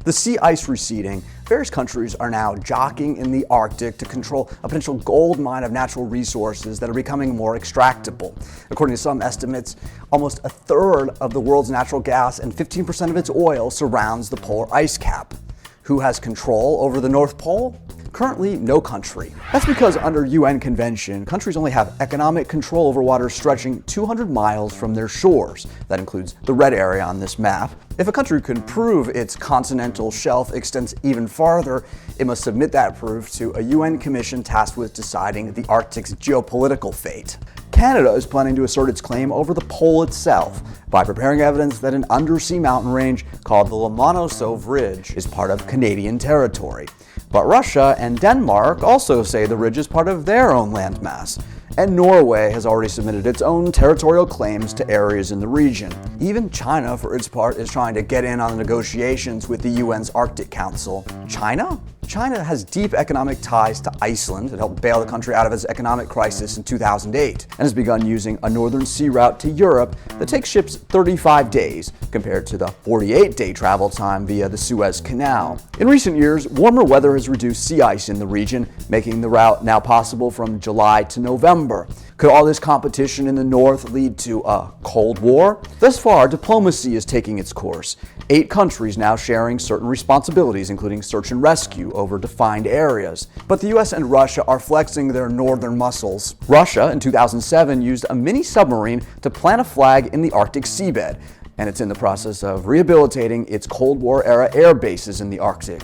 The sea ice receding, various countries are now jockeying in the Arctic to control a potential gold mine of natural resources that are becoming more extractable. According to some estimates, almost a third of the world's natural gas and 15% of its oil surrounds the polar ice cap. Who has control over the North Pole? Currently, no country. That's because under UN convention, countries only have economic control over waters stretching 200 miles from their shores. That includes the red area on this map. If a country can prove its continental shelf extends even farther, it must submit that proof to a UN commission tasked with deciding the Arctic's geopolitical fate. Canada is planning to assert its claim over the pole itself by preparing evidence that an undersea mountain range called the Lomonosov Ridge is part of Canadian territory. But Russia and Denmark also say the ridge is part of their own landmass. And Norway has already submitted its own territorial claims to areas in the region. Even China, for its part, is trying to get in on the negotiations with the UN's Arctic Council. China? China has deep economic ties to Iceland. It helped bail the country out of its economic crisis in 2008 and has begun using a northern sea route to Europe that takes ships 35 days compared to the 48-day travel time via the Suez Canal. In recent years, warmer weather has reduced sea ice in the region, making the route now possible from July to November. Could all this competition in the north lead to a Cold War? Thus far, diplomacy is taking its course. 8 countries now sharing certain responsibilities, including search and rescue over defined areas. But the US and Russia are flexing their northern muscles. Russia, in 2007, used a mini submarine to plant a flag in the Arctic seabed, and it's in the process of rehabilitating its Cold War-era air bases in the Arctic.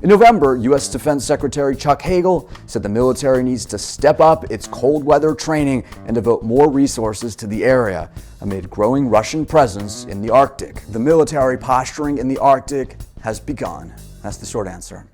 In November, U.S. Defense Secretary Chuck Hagel said the military needs to step up its cold weather training and devote more resources to the area amid growing Russian presence in the Arctic. The military posturing in the Arctic has begun. That's the short answer.